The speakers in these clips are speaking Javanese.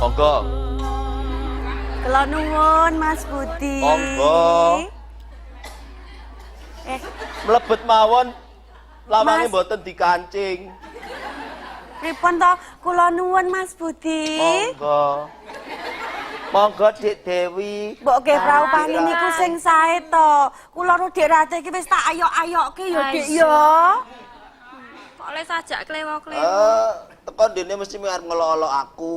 Monggo. Kula nuwun Mas Budi. Monggo. Mlebet mawon. Lawange Mas. mboten dikancing. Pripun to? Kula nuwun Mas Budi. Monggo. Monggo Dik Dewi. Mbok nggih praupani niku sing sae to. Kula ro Dik Ratih iki wis tak ayok-ayokke ya Dik ya. Kok le sajak klewo-klewo. Teko dene mesti arep ngelok-olok aku.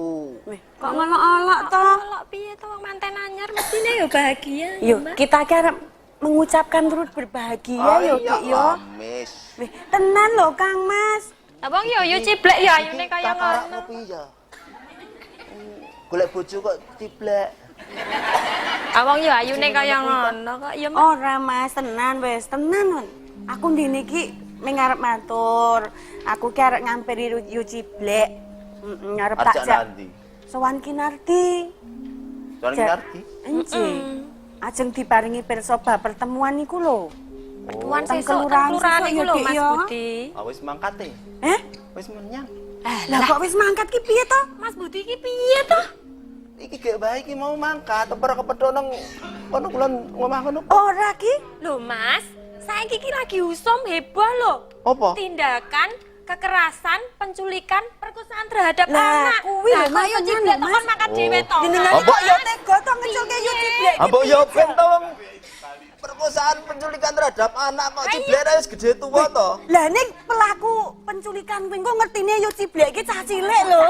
Kok ngelok-olok to? Olok piye to wong manten anyar mestine ya bahagia. Yuk, kita kira mengucapkan turut berbahagia ya Dik ya. Mis. Wih, tenan lho Kang Mas. Lah wong yo ciblek ya ayune kaya ngono. Piye? Golek bojo kok ciblek. Awang yo ayune kaya ngono kok ya. Ora Mas, tenan wis, tenan. Aku ndene iki ming arep matur. Aku ki arep ngampiri yu ciblek. Ngarep tak jak. Sowan Kinarti. Sowan Kinarti? Enci. Ajeng diparingi pirsa bab pertemuan niku lho. Pertemuan Teng sesuk kelurahan iku lho Mas Budi. Wis mangkat e. Wis menyang. Lah kok wis mangkat ki piye to? Mas Budi ki piye to? Iki gek bae iki mau mangkat, ora kepethuk nang kono kulon ngomah kono. Ora ki. Lho Mas, saiki ki lagi usum heboh lho. Apa? Tindakan kekerasan, penculikan, perkosaan terhadap Lah, anak. kuwi lho Mas yo ciblek Mas. kon makan dhewe to. Jenengan kok yo tega to ngeculke yu ciblek. Ambok yo ben to wong perkosaan penculikan terhadap anak kok ciblek wis gede tuwa to. Lah ning pelaku penculikan kuwi kok ngertine yu ciblek iki cah cilik lho.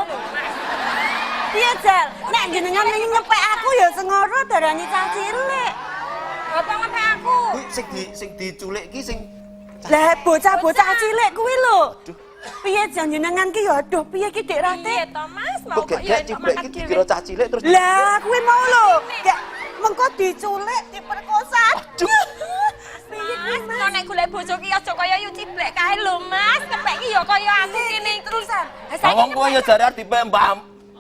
Piye Jal? Nek jenengan nyepek aku ya sengoro darani cah cilik. Apa ngepek aku? Kuwi sing diculik ki sing Lah bocah-bocah cilik kuwi lho. Piye jenengan ki ya aduh piye ki Dik Ratih? Piye to Mas? Mau kok kok yo gek ciblek ki dikira cah cilik terus. Lah kuwi mau lho. Gak mengko diculik, diperkosa. Aduh. Mas, kalau nek golek bojo ki aja kaya yu ciblek kae lho Mas. Kepek ki ya kaya aku kene terusan. Wong kuwi ya jare dipek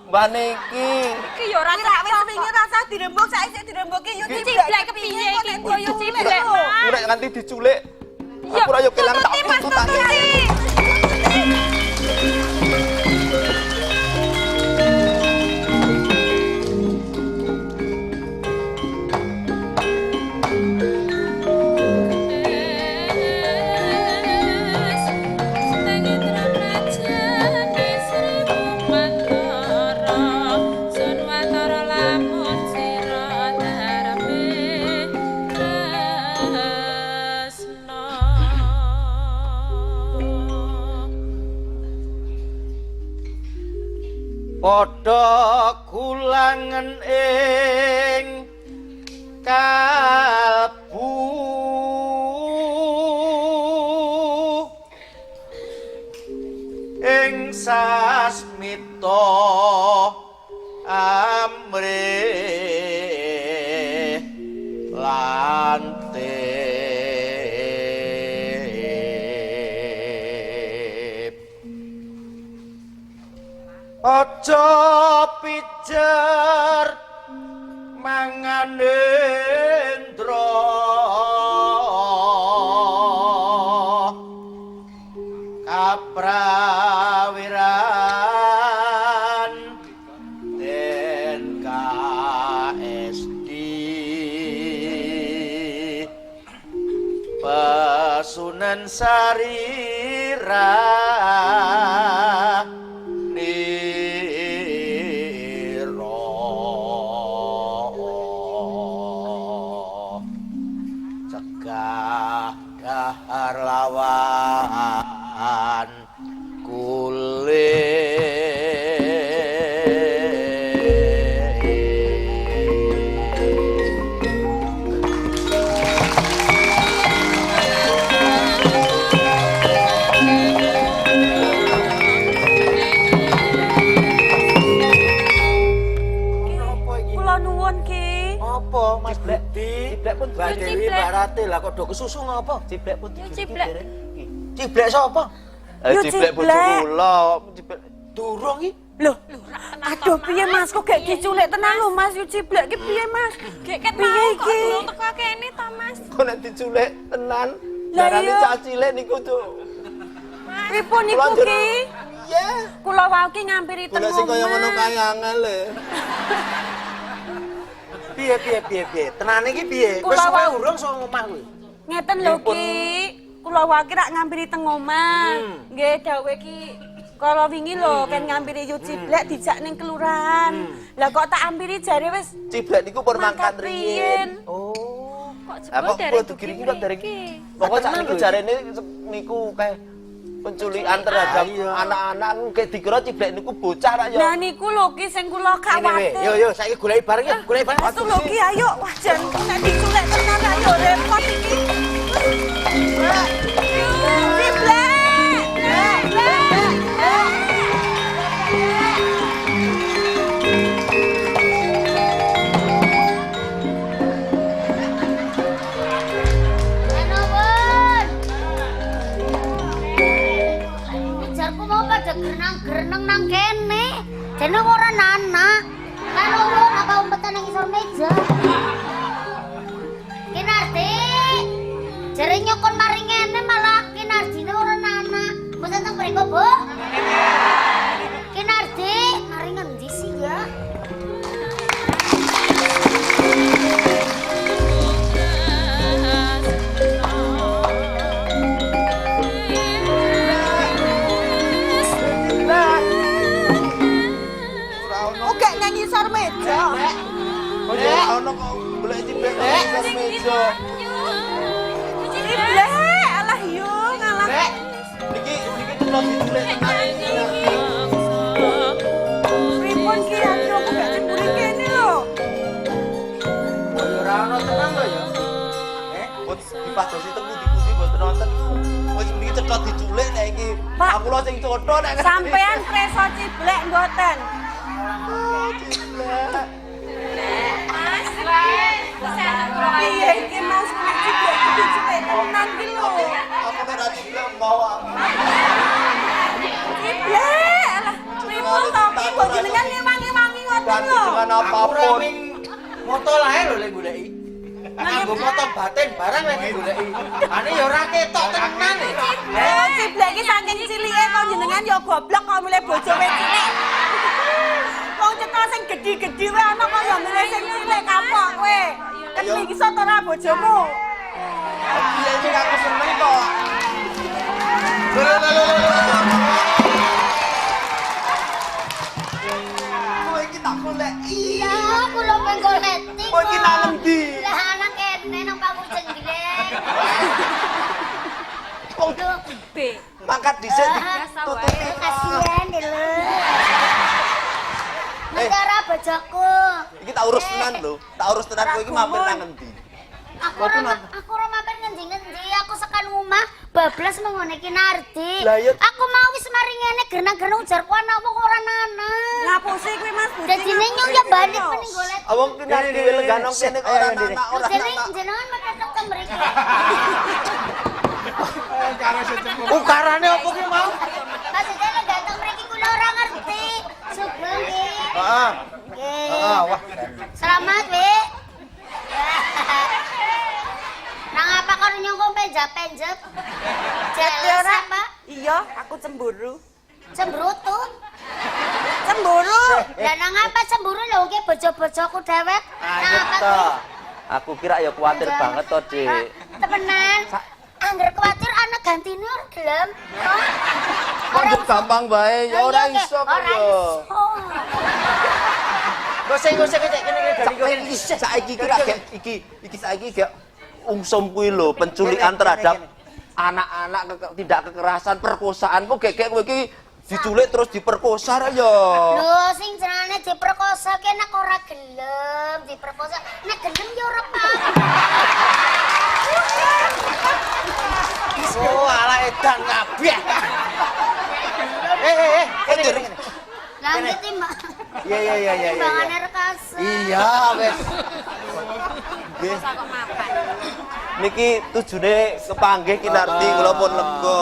Mbah niki. Iki ya ora Wis wingi rasa dirembuk saiki dirembuki yu ciblek kepiye iki kok yu ciblek Mas. Nek nganti diculik. Aku ora yo kelang tak tututane. Padha kulangen ing kalbu ing sasmita amrih lantip aja pijer mangan endra kaprawiran den KSD Pasunan Sarira lawan Kula nuwun ki. Apa Mas Budi? Ciblek pun Mbak Dewi Mbak Ratih lah kok do kesusu ngapa? ciblek pun ciblek. Ciblek sapa? Ciblek bojo kula. Ciblek Durung iki. Loh, aduh piye Mas kok gak diculik tenan lho Mas yu ciblek ki piye Mas? Gek ket Piye mau kok iki? durung teko kene to Mas. kok nek diculik tenan. Lah Darane iya. cah cilik niku tuh. Pripun niku ki? Iya. Kula wau ki ngampiri teng Golek sing kaya ngono omah. kae angel e. Piye? Tenane iki piye? Kula Wis suwe wae. urung sok omah kuwi. Ngeten lho Ki. Kula wau ki rak ngampiri teng omah. Nggih dawuh ki kala wingi lho kan ngampiri Yu Ciblek dijak ning kelurahan. Lah kok tak ampiri jare wis Ciblek niku pun mangkat riyin. Oh. Kok Apa jebul dari kudu gini iki kok dari pokok sak niku jarene niku kae penculikan terhadap anak-anak kayak dikira Ciblek niku bocah rak ya. Nah niku lho Ki sing kula khawatir. Yo saiki goleki bareng ya, goleki bareng. Aduh lho Ki ayo wah jan nek diculek tenan ayo repot iki. Ciblek. Jarku mau pada gerenang nang kene. Jane ora anak. Kan ora apa umpetan nang isor meja. Kinarti. Jare nyokon mari ngene malah Kinardine ora anak. Mboten teng mriko, Bu. Kinarti, mari ngendi sih ya? Oke nang isor meja. Oh ya ono kok golek Ciblek nang isor meja. Ciblek alah yo ngalah. Niki tetep diculek tenan iki. Pripun ki aku kok gak cemburi kene lho. Yo ora ono tenang lho ya. Wes dipadosi teng pundi-pundi mboten wonten. Wis niki cetha diculek nek iki. Pak. Aku lho sing cotho nek Sampean preso Ciblek mboten. Piye iki Mas nek Ciblek diculek tenan ki lho. Aku nek ra Ciblek mau. Ciblek alah pripun to ki kok jenengan ngewangi-wangi ngoten lho. Dengan Aku apapun. raming moto lae lho lek goleki. Nganggo moto batin barang lek goleki. Ane yo ora ketok tenan e. Oh, Ciblek iki saking cilike kok jenengan yo goblok kok milih bojo wis cilik. Wong cetha sing gedhi-gedhi wae ana kok yo milih sing cilik kapok kowe. Kan iki iso to ora bojomu? Iya iki aku seneng kok. Kowe iki tak golek. Lah, kula pengen goleti. Kowe iki nang endi? Lah anak kene nang pangku jengglek. Wong B. mangkat dhisik Tutupi. Kasihan lho. Negara bojoku. iki tak urus tenan lho. Tak urus tenan kowe iki mampir nang endi? Aku ora mampir ngendi-ngendi. Aku sekan omah bablas mengone Kinardi. Lah, ya- Aku mau wis mari ngene gerna-gerna ujarku ana apa kok ora ana. Ngapusi kuwi Mas Budi. Dadine nyong ya balik mending golek. Awong ki nang dhewe lenggano kene kok ora anak ora Jadi anak. jenengan metetok teng mriki. Ukarane opo ki mau? Maksudnya nek dateng mriki kula ora ngerti. Sugeng nggih. Heeh. Nggih. Wah. Selamat, Wi. Nang apa kok nyongko penjap-penjap? Jelas apa? Iya, aku cemburu. Cemburutu. Cemburu. Lah nang apa cemburu lho nggih bojo-bojoku dewek. Nang apa to. kuwi? Aku kira ya kuwatir banget to, Dik. Temenan. Angger kuwatir ana gantine ora gelem. Kok yo gampang bae, ya ora iso kok Ora yo. iso. Gosek-gosek kene dari kowe. Saiki kira iki saiki gak ungsum kuwi lho, penculikan terhadap anak-anak tidak kekerasan, perkosaan kok gek kowe iki diculik terus diperkosa ra yo. Lho sing jenenge diperkosa ki nek ora gelem diperkosa, nek gelem ya ora apa. Oh, ala edan kabeh. Kene. Lanjut Mbak. Iya. Timbangane rekas. Iya, wes. Nggih. Niki tujune kepanggih Kinardi kula pun lega.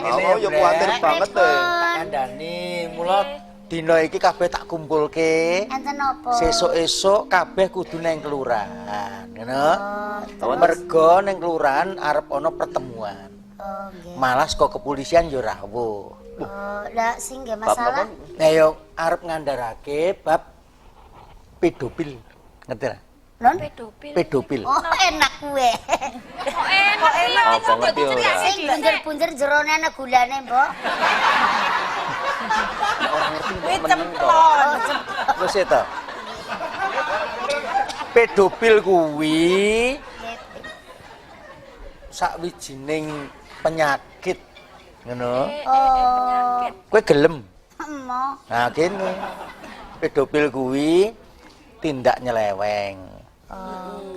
Oh, yo kuwatir banget e. Kandhani mula dina iki kabeh tak kumpulke. Enten apa? Sesuk-esuk kabeh kudu nang kelurahan, ngono. Mergo nang kelurahan arep ana pertemuan. Oh nggih. Malah saka kepolisian yo rawuh. Lah sing nggih Bab masalah. napa? Nah yo arep ngandharake bab pedofil. Ngerti ra? Non? Pedofil. Pedofil. Oh, enak kuwe. Kok enak iki? Apa ngerti ora? Sing bunjer-bunjer jerone ana gulane, Mbok. Kuwi cemplon. Wis to. Pedofil kuwi sakwijining penyakit ngono. Oh, Kowe gelem. emo. Nah, kene. Pedofil kuwi tindak nyeleweng.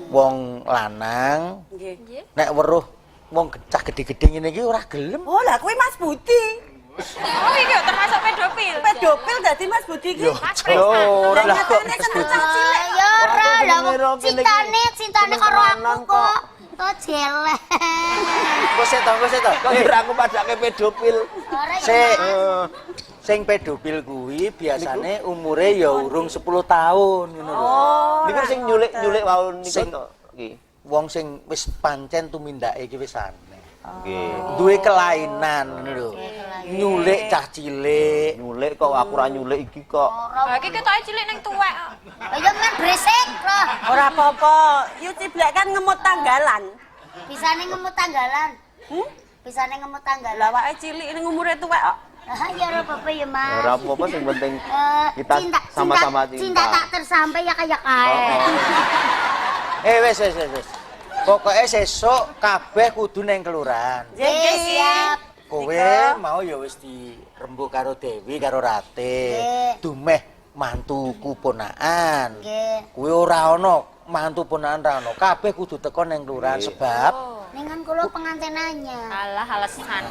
Wong lanang Nggih. nek weruh wong cah gede-gede ngene iki ora gelem. Oh, lah kuwi Mas Budi. Oh, iki yo termasuk pedofil. Pedofil dadi Mas Budi ki. Ora lah kok Ya ora lah wong cintane karo aku kok. Kok jelek. wis to. Kok kira aku padake pedofil. Ora Sik. ya. Sing pedofil kuwi biasane umure ya urung 10 tahun ngono lho. Oh. Niku sing nyulik wau niku Sing- to. Nggih. Wong sing wis pancen tumindake iki wis aneh. Nggih. Duwe kelainan ngono lho. Nyulik cah cilik. Nyulik kok aku ora nyulik iki kok. Lah iki ketoke cilik ning tuwek kok. Ya men berisik loh. Ora apa-apa. Yu ciblek kan ngemut tanggalan. Bisane ngemut tanggalan. Bisane ngemut tanggalan. Lah awake cilik ning umure tuwek kok. Ah, ya ora apa-apa ya, Mas. Ora apa-apa sing penting kita Cinta sama-sama cinta tak tersampai ya kayak Wis. Pokoke sesuk kabeh kudu nang kelurahan. Nggih, siap. Kowe mau ya wis dirembuk karo Dewi karo Rate. Nggih. Dumeh mantuku ponakan. Nggih. Kuwi ora ana mantu ponakan ra ana. Kabeh kudu teko nang kelurahan sebab Ningan kula pengantenannya. Alah alasan.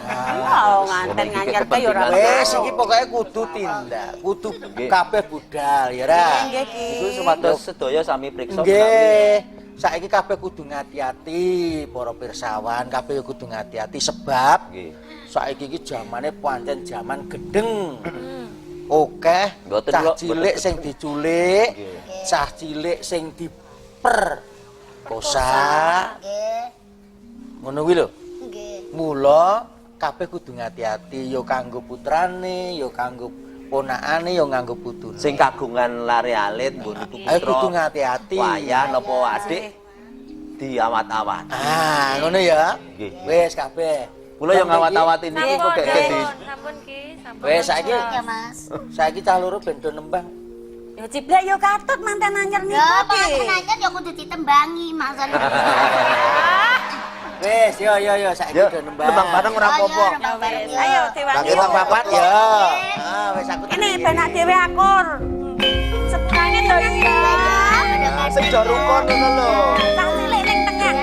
Oh, nganten nganyar ke ya ora. wis iki pokoke kudu tindak, kudu kabeh budal ya ra. Nggih Ki. Iku supados sedaya sami priksa. Nggih. Saiki kabeh kudu ngati-ati, para pirsawan, kabeh kudu ngati-ati sebab Nggih. saiki iki jamane pancen jaman gedeng. Oke, Mboten cah kok, cilik mboten. sing diculik, Nggih. cah cilik sing diperkosa. Nggih. Ngono kuwi lho. Nggih. Mula kabeh kudu ngati-ati ya kanggo putrane, ya kanggo ponakane, ya kanggo putune. Sing kagungan lare alit mbon itu Ayo kudu putra. ngati-ati. Wayah napa adik diawat-awat. Ah, ngono ya. Nggih. Wis kabeh. Kula yo ngawat-awati niki kok gak di. Sampun Ki, sampun. Wis saiki Ya, Mas. saiki cah loro ben do nembang. Ya ciblek yo katut manten anyar niku Ya, Ki. pengantenannya ya kudu ditembangi, maksudnya. Wis, yo saiki Yo, do nembang. nembang bareng ora apa-apa. Ayo diwangi. Bagi tak papat ya. Ah, wis aku. Ini benak dhewe akur. Sepurane to iya. Sing do rukun ngono lho. Sang cilik ning tengah.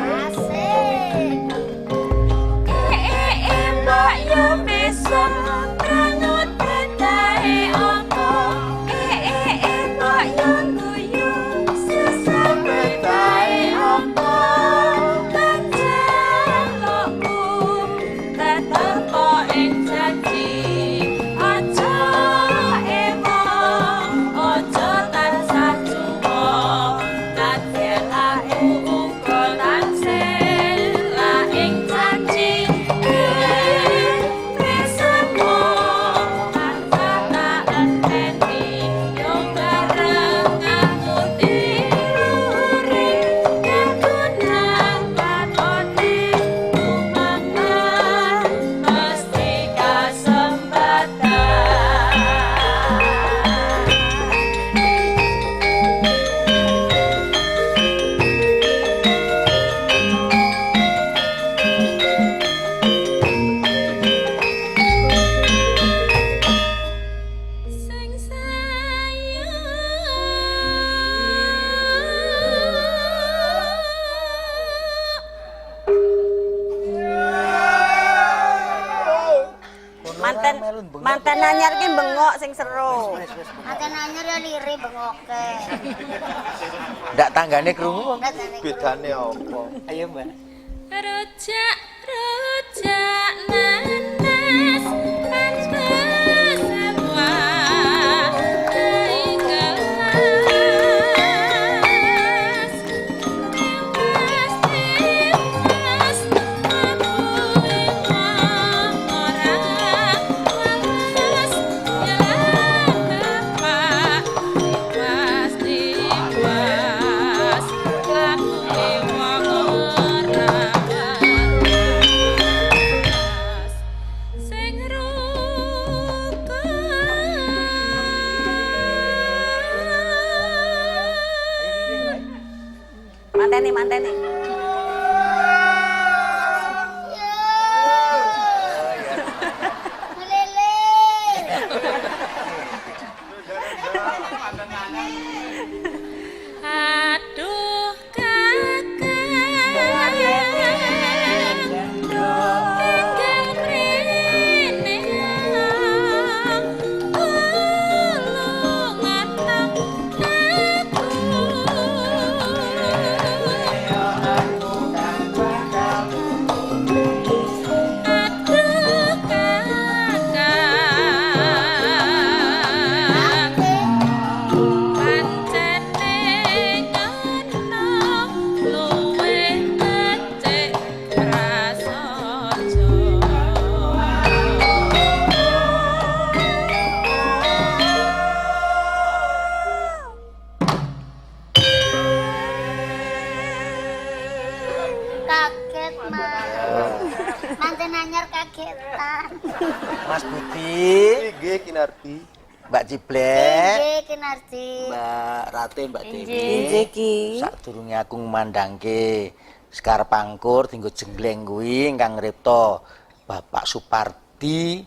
Asik. Mbak yo besok ranut betahe apa. Mbak yo guyu susah betahe apa. Kancelokku tetep kok ing janji. Aja emoh, aja tansah cuwok. Nadyan aku uga tansah ing janji. Bersama manfaat enteni yo bareng aku diruri kagunan katone lumangan mesti kasempatan. Sing Manten anyar ki bengok sing seru. Pengantenannya ya liri bengoke. Ndak tanggane krungu wong. Bedane apa? Ayo, Mbak. Rojak nanas kan mantene. Lele. Aduh kakak Kaget, Mas. Manten anyar kagetan. Mas Budi, Nggih Kinarti. Mbak Ciblek, Nggih, Kinarti. Mbak Rate, Mbak Dewi. Nggih, Ki. Sadurunge aku ngumandangke Sekar Pangkur tinggo jengleng kuwi ingkang ngripta Bapak Sapardi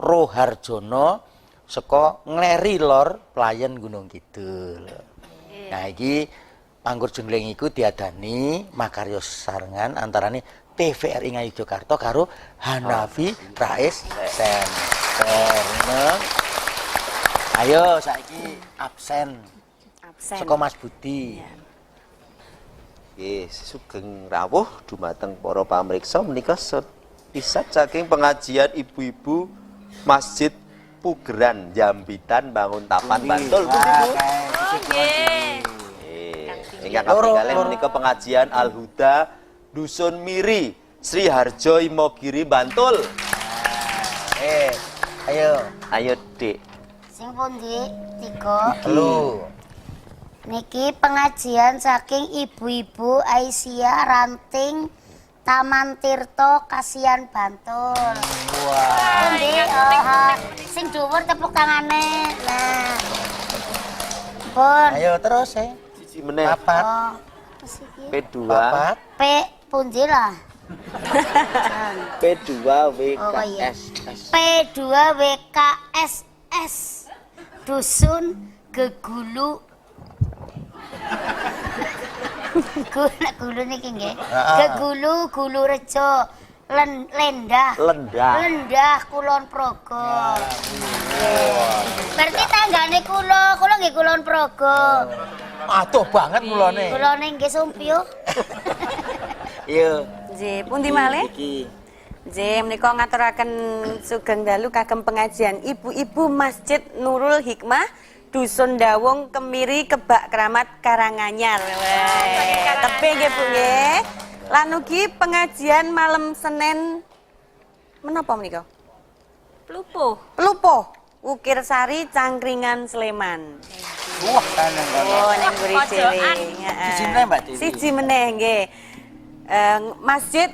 Roharjono saka Ngleri Lor, Playen Gunung Kidul. Nah iki Pangkur jengleng iku diadani makarya sarengan antarane TVRI Ngayogyakarta karo Hanafi Rais Center. Ayo saiki absen saka Mas Budi. Nggih, sugeng rawuh dumateng para pamriksa menika sepisat saking pengajian ibu-ibu Masjid Pugeran Jambitan Bangun Tapan Bantul pundi Bu? Nggih. Ingkang kaping kalih menika pengajian Al-Huda Dusun Miri Sri Harjo Imogiri Bantul. Ayo. Ayo Dik. Sing pundi? 3. Lu. Niki pengajian saking ibu-ibu Aisyah Ranting Taman Tirto Kasihan Bantul. Wah. Pundi? Sing dhuwur tepuk tangane. Nah. Pun. Ayo terus Siji meneh. Papat. Oh, wis iki. P2. Papat. P pundi lah? P2 Oh iya. WKSS. P2 WKSS Dusun Gegulu. Gulu niki nggih. Gegulu Gulu Rejo Lendah. Lendah Kulon Progo. Berarti tanggane kula nggih Kulon Progo. Aduh banget mulane. Kulone nggih Sumpyo. Iya. Nggih, pundi malih? Iki. Nggih, menika ngaturaken sugeng dalu kagem pengajian ibu-ibu Masjid Nurul Hikmah Dusun Dawung Kemiri Kebak Kramat Karanganyar. Tebih nggih Bu nggih. Lan ugi pengajian malam Senin menapa menika? Pelupuh. Ukir Sari Cangkringan Sleman. Wah, kaneng kaneng. Oh, ning mburi Pojokan. dhewe. Siji meneh, Mbak Dewi. Siji meneh nggih. Masjid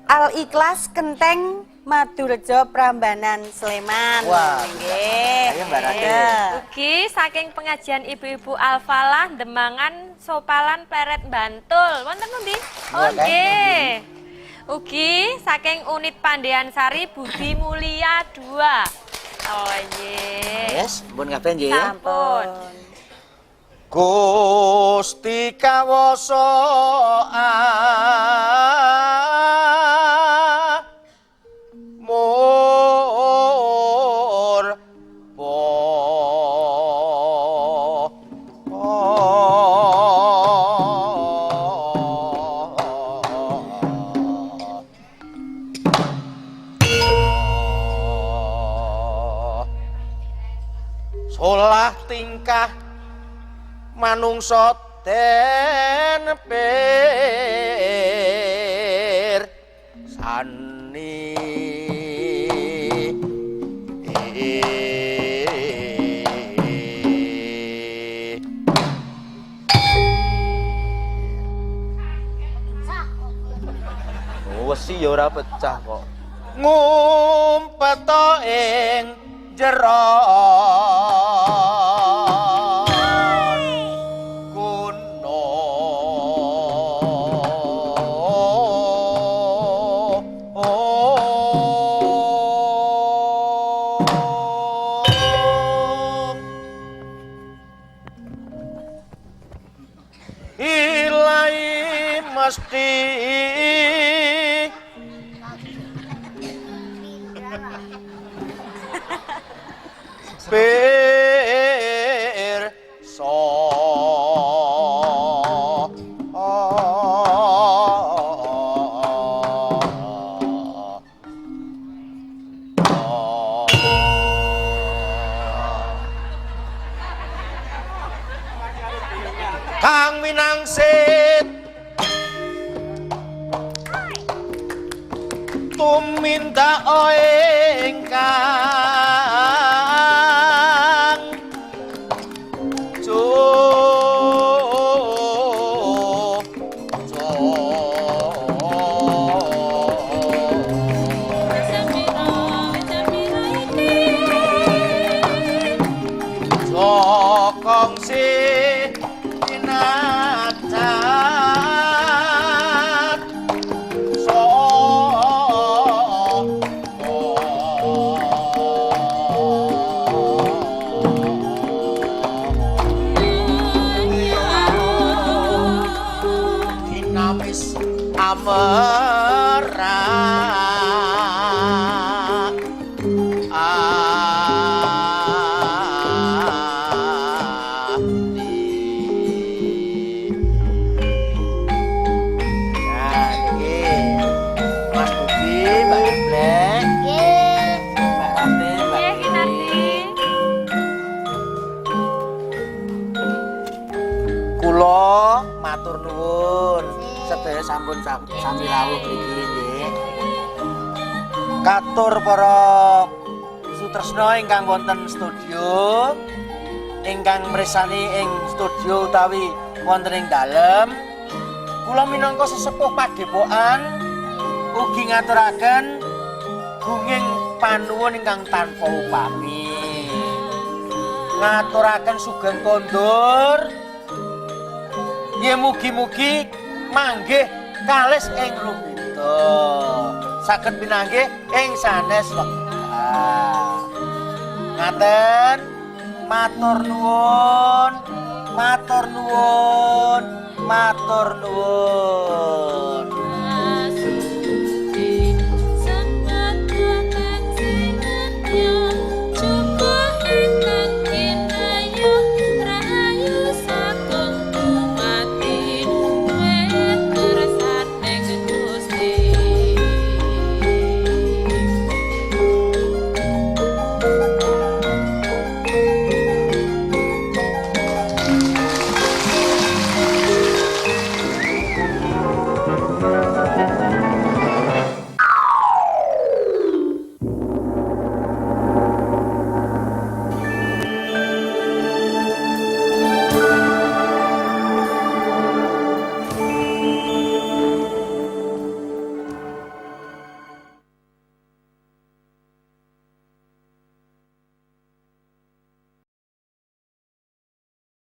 Al Ikhlas Kenteng Madurejo Prambanan Sleman. Wah, nggih. ayo Mbak Rati. Ayo. Ugi saking pengajian ibu-ibu Al-Falah Demangan Sopalan Pleret Bantul. Wonten pundi? Oh nggih. Ugi saking unit Pandean Sari Budi Mulia 2. Oh nggih. Yes, pun kabeh nggih. Sampun. Gusti kawasa amur solah tingkah manungsa den pirsani Wesi ya ora pecah kok. ngumpet ing jero gunung ilahi mesti Kang Minangsit tuminta engkang Jokong si Inacat so dinamis amerah Kula matur nuwun sedaya sampun sami rawuh mriki nggih. Katur para sutresna ingkang wonten studio, ingkang mresani ing studio utawi wonten ing dalem, kula minangka sesepuh padepokan ugi ngaturaken gunging panuwun ingkang tanpa upami. Ngaturaken sugeng kondur ya mugi-mugi manggih kalis ing ruminto saged pinanggih ing sanes wekdal. Ngaten matur nuwun, matur nuwun, matur nuwun.